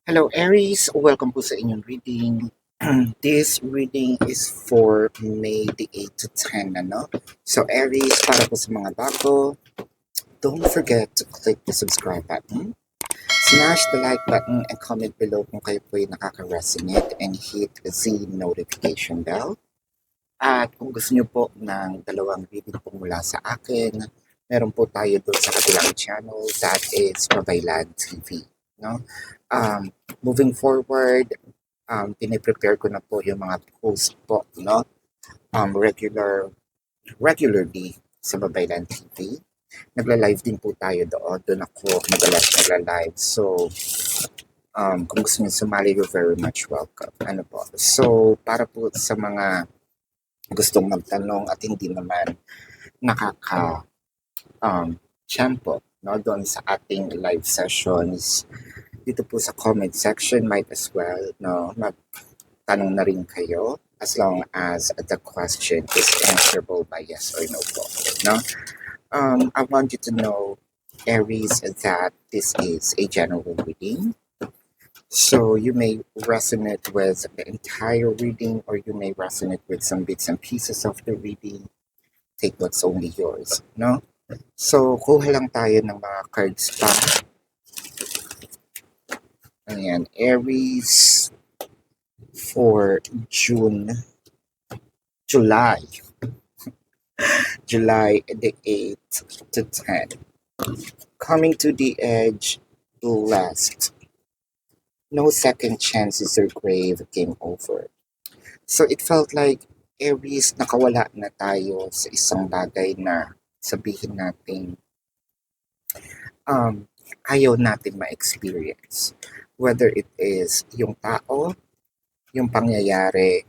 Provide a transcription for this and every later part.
Hello Aries, welcome po sa inyong reading. This reading is for May the 8 to 10, ano? So Aries, para po sa mga bago, don't forget to click the subscribe button, smash the like button, and comment below kung kayo po ay nakaka-resonate and hit the notification bell. At kung gusto niyo po ng dalawang reading po mula sa akin, meron po tayo doon sa kabilang channel, that is Pabaylan TV, no? Moving forward, piniprepare ko na po yung mga post po, no? Regularly sa Babaylan TV. Nagla-live din po tayo doon. Doon ako madalas nagla-live. So, kung gusto niyo sumali, you're very much welcome. Ano po? So, para po sa mga gustong magtanong at hindi naman nakaka champo, no, doon sa ating live sessions, dito po sa comment section, might as well, no, magtanong na rin kayo as long as the question is answerable by yes or no po, no? I want you to know, Aries, that this is a general reading. So you may resonate with the entire reading or you may resonate with some bits and pieces of the reading. Take what's only yours, no? So, kuha lang tayo ng mga cards pa. Ayan, Aries for July. July the 8th to 10. Coming to the edge, blessed. No second chances or grave game over. So it felt like Aries, nakawala na tayo sa isang bagay na sabihin natin ayaw natin ma-experience. Whether it is yung tao, yung pangyayari,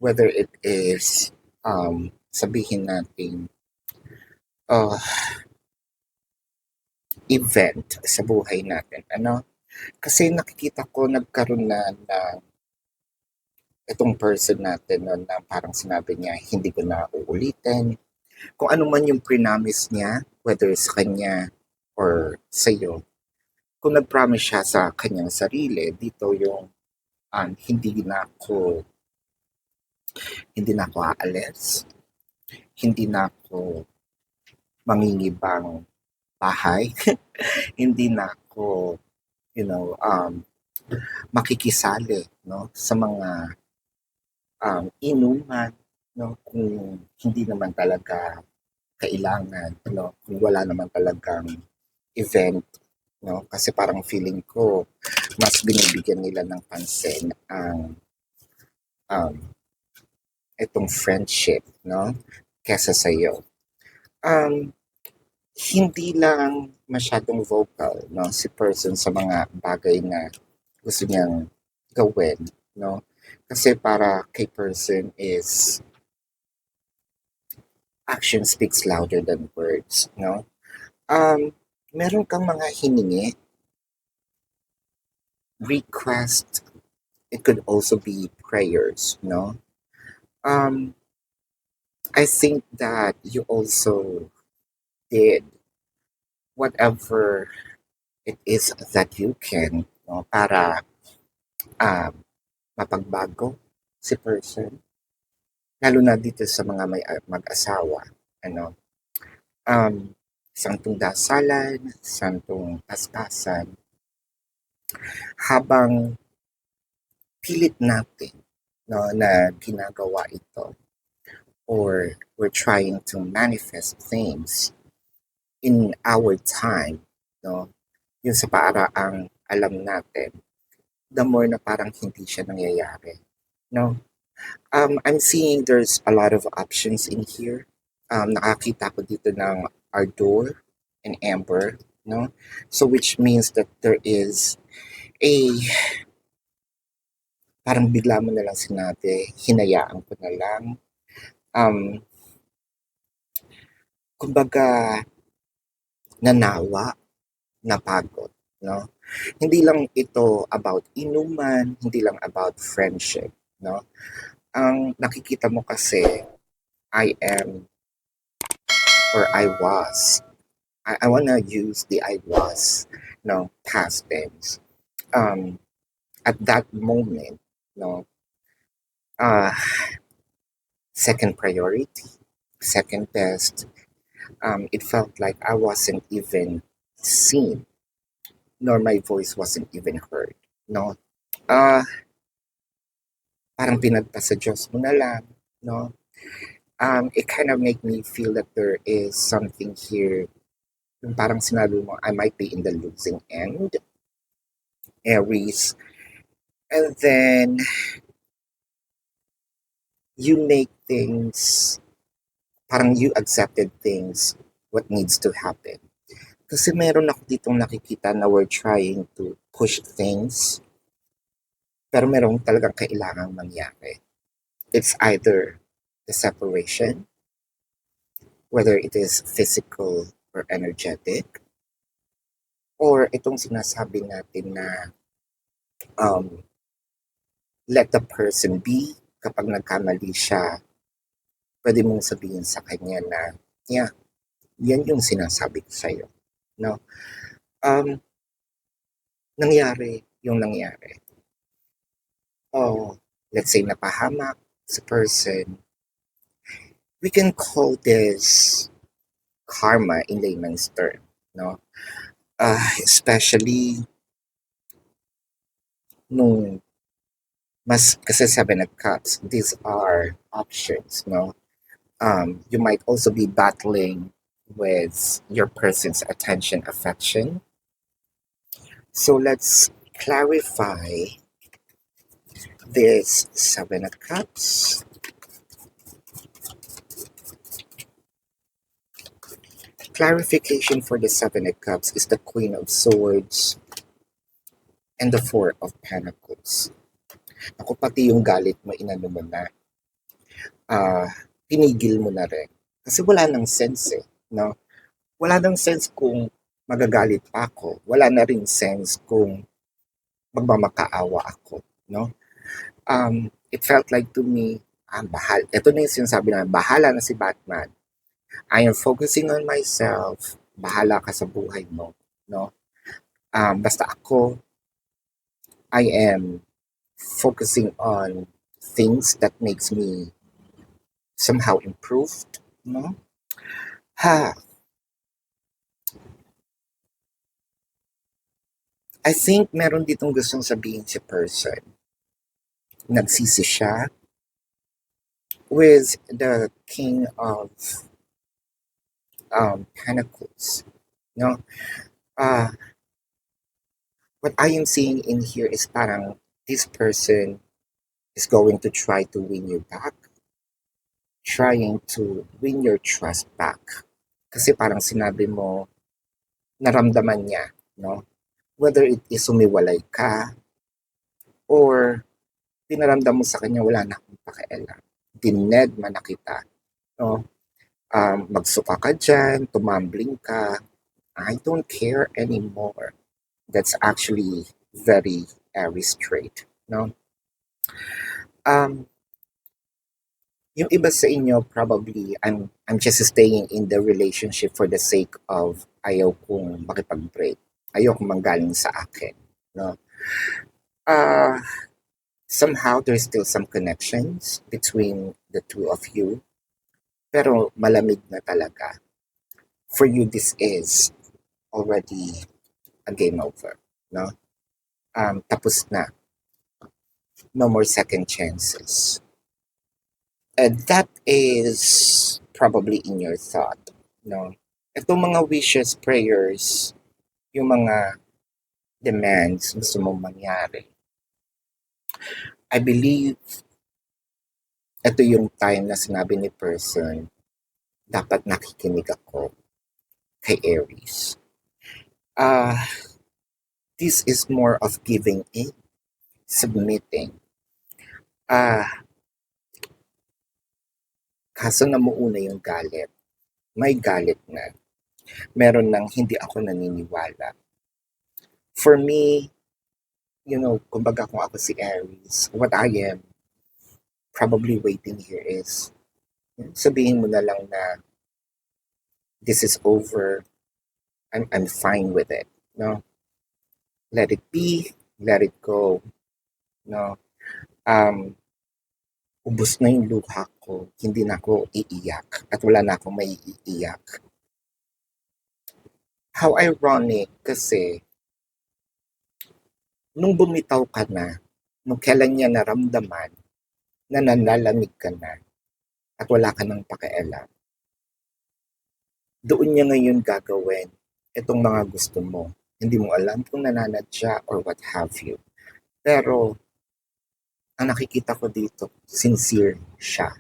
whether it is sabihin natin uh, event sa buhay natin. Ano? Kasi nakikita ko nagkaroon na ng itong person natin no, na parang sinabi niya, hindi ko na uulitin. Kung ano man yung pre-promise niya, whether sa kanya or sa iyo, kung nag-promise siya sa kanyang sarili, dito yung hindi na ako aalis, hindi na ako mangingibang bahay, hindi na ako, makikisali, no, sa mga inuman, no, kung hindi naman talaga kailangan, no, kung wala naman talagang event, no, kasi parang feeling ko mas binibigyan nila ng pansin ang um, itong friendship, no, kesa sa iyo. Um, Hindi lang masyadong vocal, no, si person sa mga bagay na gusto niyang gawin, no? Kasi para kay person is action speaks louder than words, no? Meron kang mga hiningi, request, it could also be prayers, no? Um, I think that you also did whatever it is that you can, no, para um, mapagbago si person. Lalo na dito sa mga may mag-asawa, ano, um, santong dasalan, santong paspasan, habang pilit natin, no, na ginagawa ito or we're trying to manifest things in our time, no, yung sa paraang alam natin, the more na parang hindi siya nangyayari, no? I'm seeing there's a lot of options in here. Nakakita ko dito ng Ardor and Amber, no? So which means that there is a parang bigla mo na lang sinabi, hinayaan ko na lang. Kumbaga, nanawa, napagod, no? Hindi lang ito about inuman, hindi lang about friendship, no? Ang nakikita mo kasi, I am or I was. I wanna use the I was, no, past tense. um, at that moment, no, uh, second priority, second best, it felt like I wasn't even seen, nor my voice wasn't even heard. No, uh, parang pinagpa sa Diyos mo na lang. No, it kind of make me feel that there is something here. Yung parang sinabi mo, I might be in the losing end, Aries, and then you make things, parang you accepted things, what needs to happen. Kasi meron ako ditong nakikita na we're trying to push things, pero meron talagang kailangang mangyari. It's either the separation, whether it is physical or energetic, or itong sinasabi natin na um, let the person be. Kapag nagkamali siya, pwede mong sabihin sa kanya na, yeah, yan yung sinasabi ko sa'yo. No? Um, nangyari yung nangyari. Oh, let's say napahamak sa person. We can call this karma in layman's term. No? Especially nung mas kasi Seven of Cups, these are options, no? You might also be battling with your person's attention, affection. So let's clarify this Seven of Cups. Clarification for the Seven of Cups is the Queen of Swords and the Four of Pentacles. Ako pati yung galit mo, inano mo na, ah, pinigil mo na rin. Kasi wala nang sense eh, no? Wala nang sense kung magagalit pa ako. Wala na rin sense kung magmamakaawa ako, no? It felt like to me, ito na yung sinasabi na, bahala na si Batman. I am focusing on myself. Bahala ka sa buhay mo, no? Basta ako, I am focusing on things that makes me somehow improved, no? Ha, I think meron ditong gustong sabihin si person. Nagsisi siya with the King of Pentacles, no? Uh, what I am seeing in here is parang this person is going to try to win you back, trying to win your trust back. Kasi parang sinabi mo, naramdaman niya, no? Whether it is sumiwalay ka or pinaramdam mo sa kanya wala na akong pakialam. Dined man na kita, no? Magsuka ka dyan, tumambling ka, I don't care anymore. That's actually very Aries trait, no? Um, yung iba sa inyo probably I'm just staying in the relationship for the sake of ayaw kong makipag-break. Ayaw kong manggaling sa akin, no? Uh, somehow there's still some connections between the two of you, pero malamig na talaga. For you, this is already a game over, no? Tapos na. No more second chances. And that is probably in your thought, no? Itong mga wishes, prayers, yung mga demands gusto mong mangyari. I believe ito yung time na sinabi ni person, dapat nakikinig ako kay Aries. This is more of giving in, submitting. Kaso namuuna yung galit. May galit na. Meron ng hindi ako naniniwala. For me, kumbaga kung ako si Aries, what I am probably waiting here is, sabihin mo na lang na this is over. I'm fine with it. No? Let it be. let it go, no? Um, ubos na yung luha ko, hindi na ako iiyak at wala na akong maiiyak. How ironic kasi nung bumitaw ka na, nung kailan niya naramdaman na nalalamig ka na at wala ka ng pakialam, doon niya ngayon gagawin itong mga gusto mo. Hindi mo alam kung nananadya or what have you. Pero ang nakikita ko dito, sincere siya.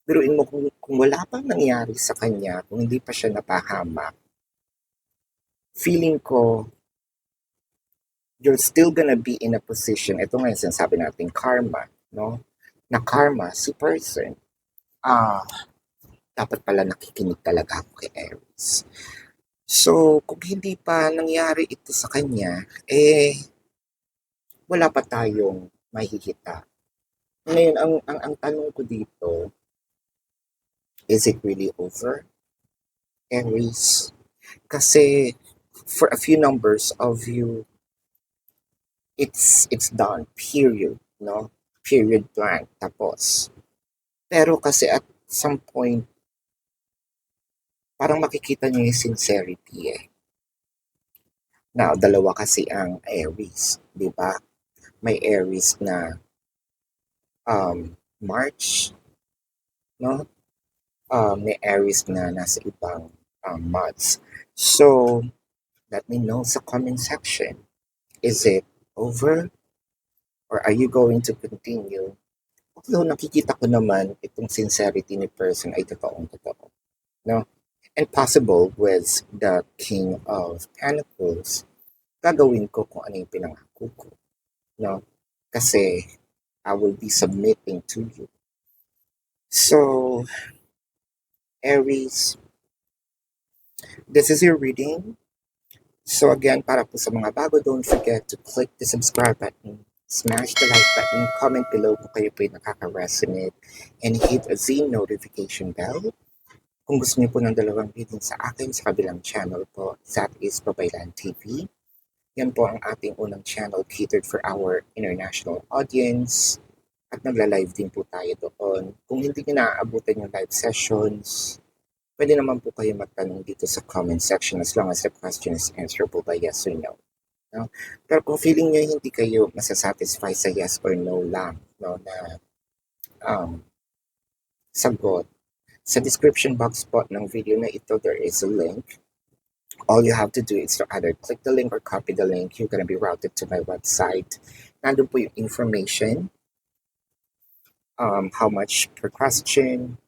Biruin mo kung wala pang nangyari sa kanya, kung hindi pa siya napahamak, feeling ko you're still gonna be in a position, ito nga yung sinasabi natin karma, no? Na karma, si person, ah, dapat pala nakikinig talaga ako kay Aries. So, kung hindi pa nangyari ito sa kanya, wala pa tayong mahihita. Ngayon, ang tanong ko dito, is it really over, Aries? Kasi, for a few numbers of you, it's done, period, no? Period blank, tapos. Pero kasi at some point, parang makikita niyo yung sincerity eh. Now, dalawa kasi ang Aries, di ba? May Aries na March, no? May Aries na nasa ibang months. So, let me know sa comment section. Is it over? Or are you going to continue? Although nakikita ko naman itong sincerity ni person ay totoong-totoo. No? And possible with the King of Pentacles, gagawin ko kung ano yung pinangako ko. No? Kasi I will be submitting to you. So, Aries, this is your reading. So again, para po sa mga bago, don't forget to click the subscribe button, smash the like button, comment below kung kayo po yung nakaka-resonate, and hit the notification bell. Kung gusto niyo po ng dalawang reading sa akin sa kabilang channel po, that is Babaylan TV. Yan po ang ating unang channel catered for our international audience. At nagla-live din po tayo doon. Kung hindi niyo naaabutan yung live sessions, pwede naman po kayo magtanong dito sa comment section as long as the question is answerable by yes or no. No? Pero kung feeling nyo hindi kayo masasatisfy sa yes or no lang, no, na sagot, sa description box po ng video na ito, there is a link. All you have to do is to either click the link or copy the link. You're gonna be routed to my website. Nandun po yung information, how much per question,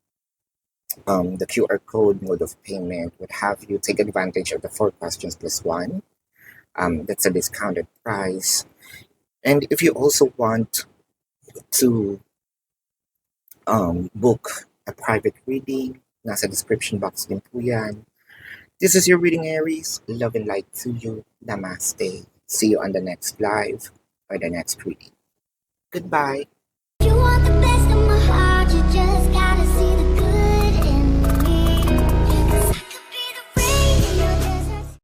the QR code, mode of payment, what have you. Take advantage of the 4 questions plus 1. That's a discounted price. And if you also want to book a private reading, nasa description box din po yan. This is your reading, Aries. Love and light to you. Namaste. See you on the next live or the next reading. Goodbye. You want the best of my heart, you just